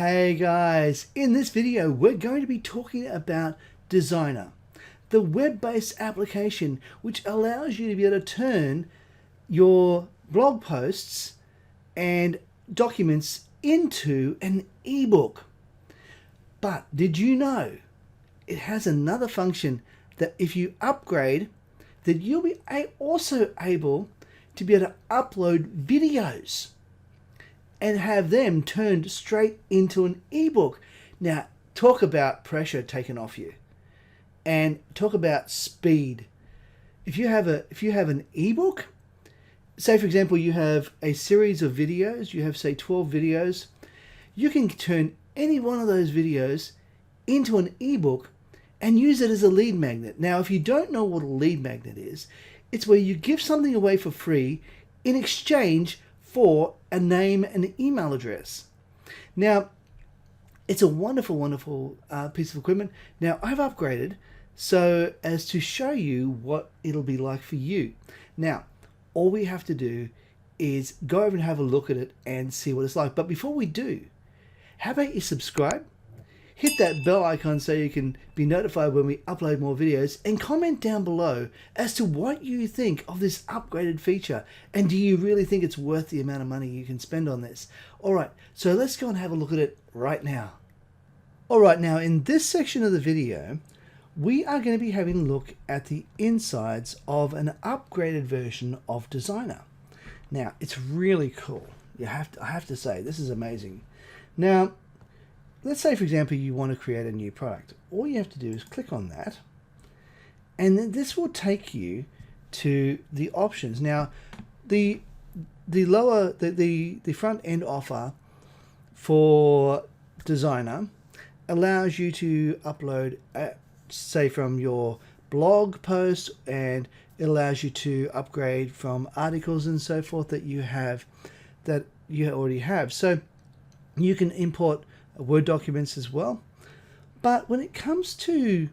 Hey guys, in this video we're going to be talking about Designrr, the web-based application which allows you to be able to turn your blog posts and documents into an ebook. But did you know it has another function that if you upgrade, that you'll be also able to be able to upload videos and have them turned straight into an ebook. Now, talk about pressure taken off you, and talk about speed. If you have an ebook, say for example you have a series of videos, you have say 12 videos, you can turn any one of those videos into an ebook and use it as a lead magnet. Now, if you don't know what a lead magnet is, it's where you give something away for free in exchange for a name and email address. Now, it's a wonderful, wonderful piece of equipment. Now, I've upgraded so as to show you what it'll be like for you. Now, all we have to do is go over and have a look at it and see what it's like. But before we do, how about you subscribe? Hit that bell icon so you can be notified when we upload more videos, and comment down below as to what you think of this upgraded feature, and do you really think it's worth the amount of money you can spend on this? Alright, so let's go and have a look at it right now. Alright, now in this section of the video we are going to be having a look at the insides of an upgraded version of Designrr. Now, it's really cool. I have to say, this is amazing. Now, let's say, for example, you want to create a new product. All you have to do is click on that, and then this will take you to the options. Now, the front end offer for Designrr allows you to upload, say, from your blog post, and it allows you to upgrade from articles and so forth that you already have. So you can import Word documents as well. But when it comes to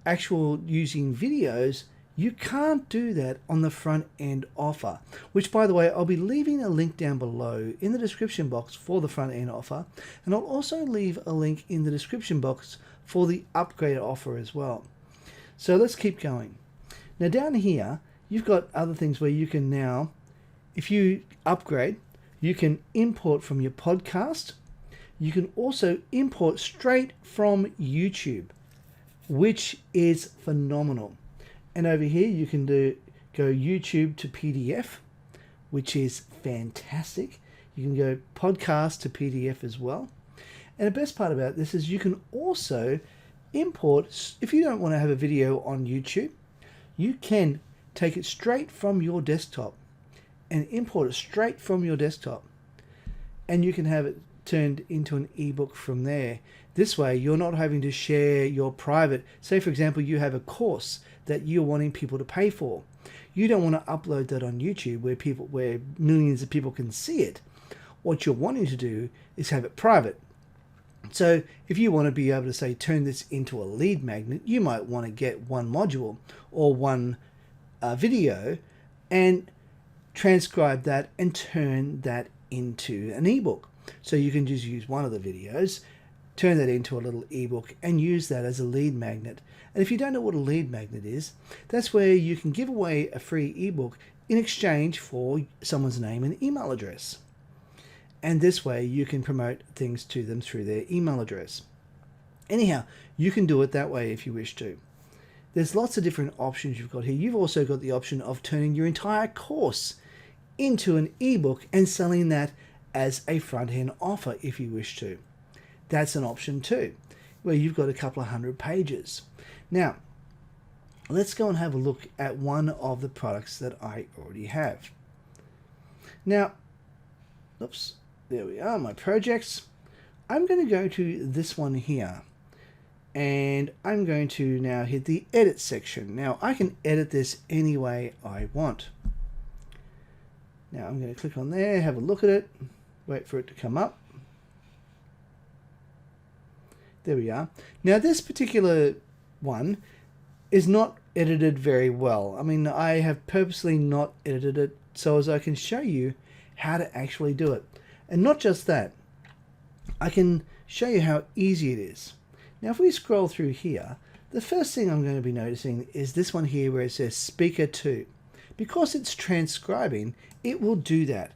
actual using videos, you can't do that on the front end offer, which, by the way, I'll be leaving a link down below in the description box for the front end offer, and I'll also leave a link in the description box for the upgrade offer as well. So let's keep going. Now down here you've got other things where you can now, if you upgrade, you can import from your podcast. You can also import straight from YouTube, which is phenomenal. And over here you can go YouTube to PDF, which is fantastic. You can go podcast to PDF as well. And the best part about this is you can also import, if you don't want to have a video on YouTube, you can take it straight from your desktop and import it straight from your desktop, and you can have it turned into an ebook from there. This way you're not having to share your private, say for example you have a course that you're wanting people to pay for. You don't want to upload that on YouTube where millions of people can see it. What you're wanting to do is have it private. So if you want to be able to, say, turn this into a lead magnet, you might want to get one module or one video and transcribe that and turn that into an ebook. So you can just use one of the videos, turn that into a little ebook, and use that as a lead magnet. And if you don't know what a lead magnet is, that's where you can give away a free ebook in exchange for someone's name and email address. And this way you can promote things to them through their email address. Anyhow, you can do it that way if you wish to. There's lots of different options you've got here. You've also got the option of turning your entire course into an ebook and selling that as a front-end offer if you wish to. That's an option too, where you've got a couple of hundred pages. Now, let's go and have a look at one of the products that I already have. Now, oops, there we are, my projects. I'm going to go to this one here, and I'm going to now hit the edit section. Now, I can edit this any way I want. Now, I'm going to click on there, have a look at it, wait for it to come up. There we are. Now, this particular one is not edited very well. I mean, I have purposely not edited it so as I can show you how to actually do it. And not just that, I can show you how easy it is. Now if we scroll through here, the first thing I'm going to be noticing is this one here where it says speaker 2. Because it's transcribing, it will do that.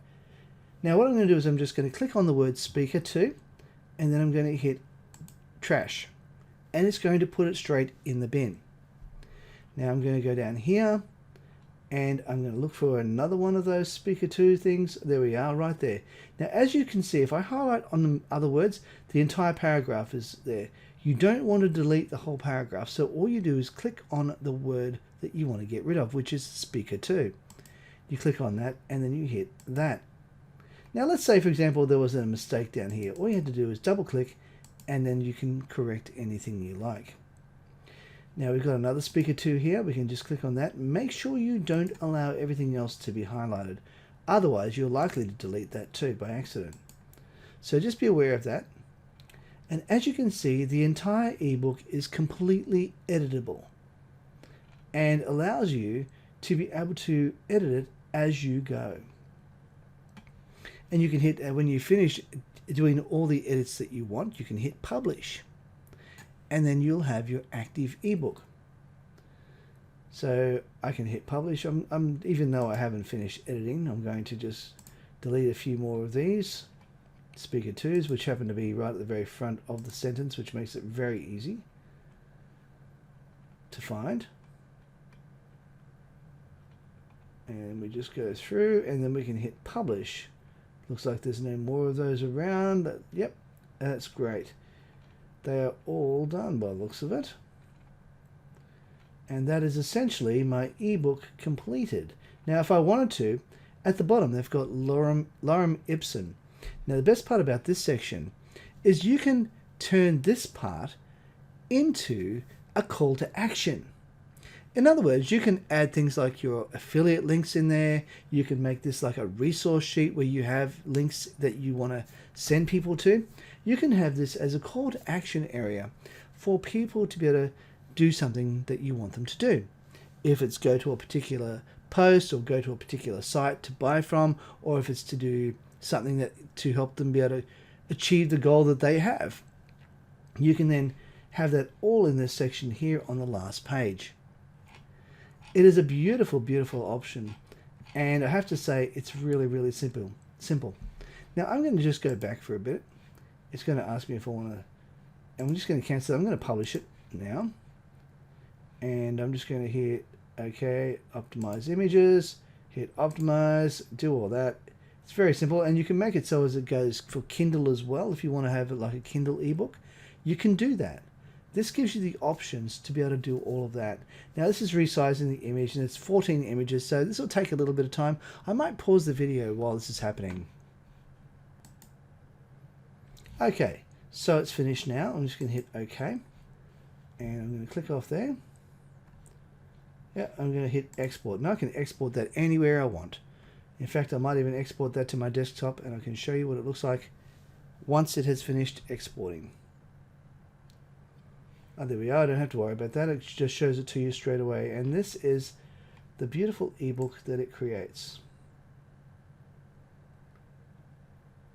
Now what I'm going to do is I'm just going to click on the word speaker 2 and then I'm going to hit trash and it's going to put it straight in the bin. Now I'm going to go down here and I'm going to look for another one of those speaker 2 things. There we are, right there. Now as you can see, if I highlight on the other words, the entire paragraph is there. You don't want to delete the whole paragraph, so all you do is click on the word that you want to get rid of, which is speaker 2. You click on that and then you hit that. Now let's say for example there was a mistake down here. All you had to do is double click and then you can correct anything you like. Now we've got another speaker 2 here. We can just click on that. Make sure you don't allow everything else to be highlighted. Otherwise you're likely to delete that too by accident. So just be aware of that. And as you can see, the entire ebook is completely editable and allows you to be able to edit it as you go. And you can hit, when you finish doing all the edits that you want, you can hit publish. And then you'll have your active ebook. So I can hit publish. Even though I haven't finished editing, I'm going to just delete a few more of these speaker 2s, which happen to be right at the very front of the sentence, which makes it very easy to find. And we just go through and then we can hit publish. Looks like there's no more of those around. Yep, that's great. They are all done by the looks of it. And that is essentially my ebook completed. Now if I wanted to, at the bottom they've got lorem ipsum. Now the best part about this section is you can turn this part into a call to action. In other words, you can add things like your affiliate links in there. You can make this like a resource sheet where you have links that you want to send people to. You can have this as a call to action area for people to be able to do something that you want them to do. If it's go to a particular post or go to a particular site to buy from, or if it's to do something that to help them be able to achieve the goal that they have. You can then have that all in this section here on the last page. It is a beautiful, beautiful option, and I have to say it's really, really simple. Now I'm going to just go back for a bit. It's going to ask me if I want to, and I'm just going to cancel it. I'm going to publish it now, and I'm just going to hit OK, optimize images, hit optimize, do all that. It's very simple, and you can make it so as it goes for Kindle as well. If you want to have it like a Kindle ebook, you can do that. This gives you the options to be able to do all of that. Now this is resizing the image and it's 14 images, so this will take a little bit of time. I might pause the video while this is happening. Okay, so it's finished now. I'm just going to hit OK. And I'm going to click off there. Yeah, I'm going to hit export. Now I can export that anywhere I want. In fact, I might even export that to my desktop and I can show you what it looks like once it has finished exporting. Oh, there we are. I don't have to worry about that. It just shows it to you straight away. And this is the beautiful ebook that it creates.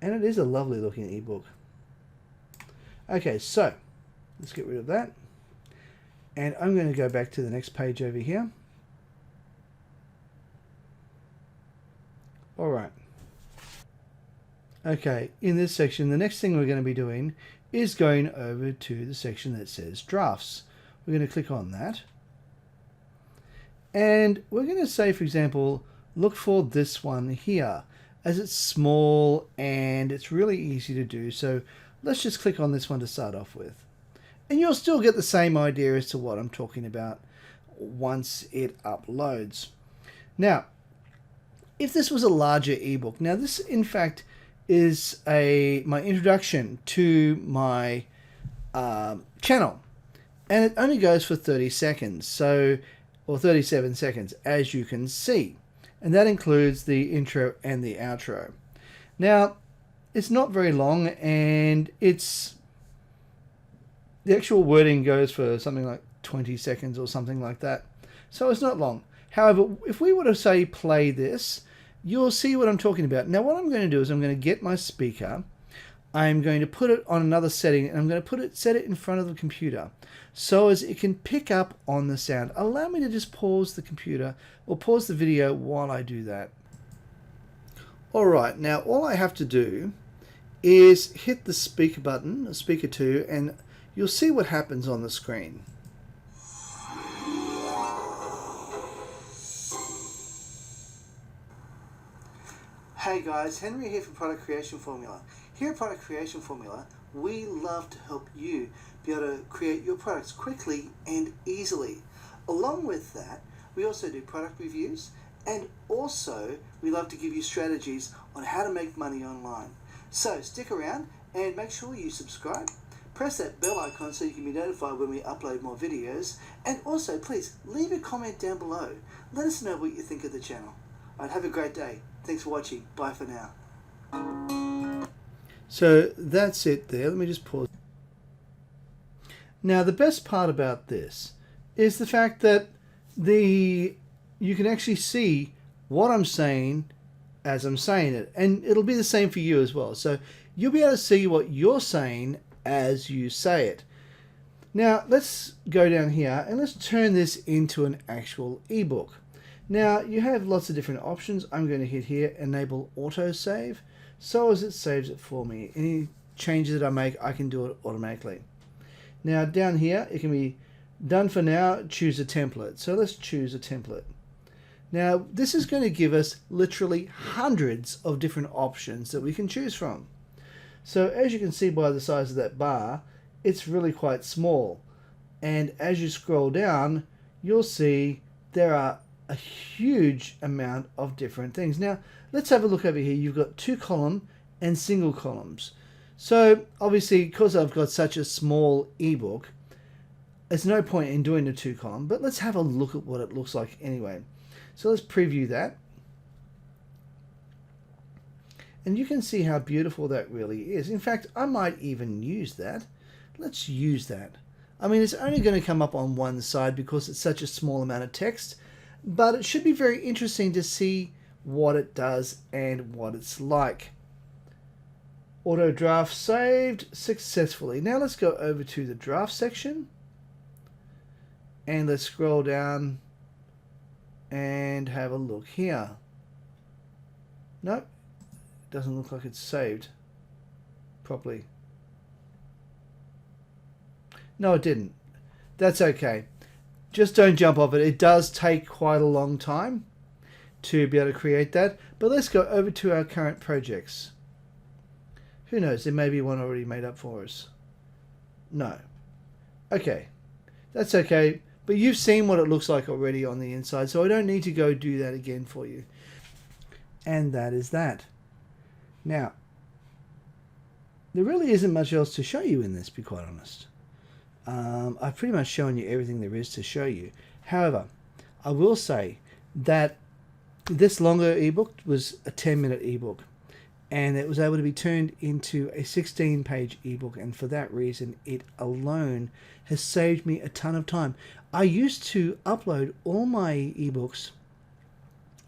And it is a lovely looking ebook. Okay, so let's get rid of that. And I'm going to go back to the next page over here. All right. Okay, in this section, the next thing we're going to be doing is going over to the section that says drafts. We're going to click on that. And we're going to say, for example, look for this one here, as it's small and it's really easy to do. So let's just click on this one to start off with. And you'll still get the same idea as to what I'm talking about once it uploads. Now, if this was a larger ebook, now this in fact is my introduction to my channel, and it only goes for 30 seconds, so, or 37 seconds, as you can see, and that includes the intro and the outro. Now, it's not very long, and the actual wording goes for something like 20 seconds or something like that, so it's not long. However, if we were to say play this, you'll see what I'm talking about. Now what I'm going to do is I'm going to get my speaker, I'm going to put it on another setting, and I'm going to set it in front of the computer so as it can pick up on the sound. Allow me to just pause the computer or pause the video while I do that. Alright, now all I have to do is hit the speaker button, speaker 2, and you'll see what happens on the screen. Hey guys, Henry here for Product Creation Formula. Here at Product Creation Formula, we love to help you be able to create your products quickly and easily. Along with that, we also do product reviews, and also we love to give you strategies on how to make money online. So stick around and make sure you subscribe. Press that bell icon so you can be notified when we upload more videos. And also, please leave a comment down below. Let us know what you think of the channel. Alright, have a great day. Thanks for watching. Bye for now. So that's it there. Let me just pause. Now the best part about this is the fact that you can actually see what I'm saying as I'm saying it, and it'll be the same for you as well. So you'll be able to see what you're saying as you say it. Now let's go down here and let's turn this into an actual ebook. Now you have lots of different options. I'm going to hit here, enable autosave, so as it saves it for me. Any changes that I make, I can do it automatically. Now down here, it can be done for now, choose a template. So let's choose a template. Now this is going to give us literally hundreds of different options that we can choose from. So as you can see by the size of that bar, it's really quite small. And as you scroll down, you'll see there are a huge amount of different things. Now let's have a look over here. You've got 2-column and single columns. So obviously, because I've got such a small ebook, there's no point in doing the 2-column, but let's have a look at what it looks like anyway. So let's preview that. And you can see how beautiful that really is. In fact, I might even use that. Let's use that. I mean, it's only going to come up on one side because it's such a small amount of text, but it should be very interesting to see what it does and what it's like. Auto draft saved successfully. Now let's go over to the draft section and let's scroll down and have a look here. Nope, doesn't look like it's saved properly. No, it didn't. That's okay. Just don't jump off it. It does take quite a long time to be able to create that. But let's go over to our current projects. Who knows? There may be one already made up for us. No. Okay. That's okay. But you've seen what it looks like already on the inside, so I don't need to go do that again for you. And that is that. Now, there really isn't much else to show you in this, to be quite honest. I've pretty much shown you everything there is to show you. However, I will say that this longer ebook was a 10-minute ebook, and it was able to be turned into a 16-page ebook, and for that reason, it alone has saved me a ton of time. I used to upload all my ebooks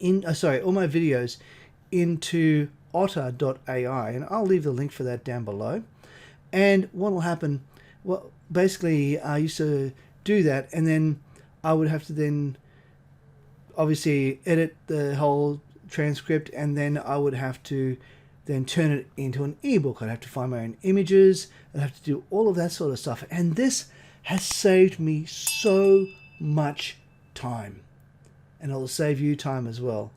all my videos into Otter.ai, and I'll leave the link for that down below. And what will happen? Well, basically, I used to do that, and then I would have to then obviously edit the whole transcript, and then I would have to then turn it into an ebook. I'd have to find my own images. I'd have to do all of that sort of stuff. And this has saved me so much time. And it'll save you time as well.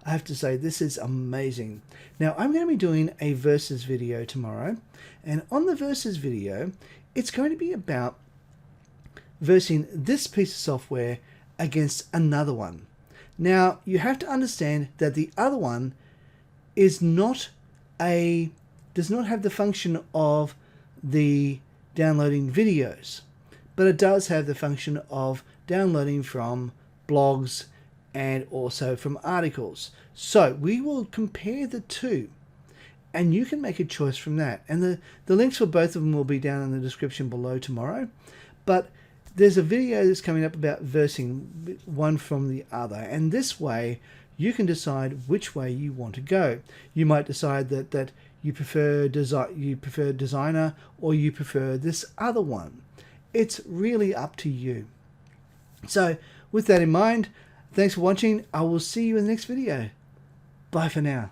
I have to say, this is amazing. Now, I'm going to be doing a versus video tomorrow. And on the versus video, it's going to be about versing this piece of software against another one. Now, you have to understand that the other one does not have the function of the downloading videos, but it does have the function of downloading from blogs and also from articles. So we will compare the two, and you can make a choice from that. And the links for both of them will be down in the description below tomorrow. But there's a video that's coming up about versing one from the other, and this way you can decide which way you want to go. You might decide that you prefer Designrr, or you prefer this other one. It's really up to you. So with that in mind, thanks for watching. I will see you in the next video. Bye for now.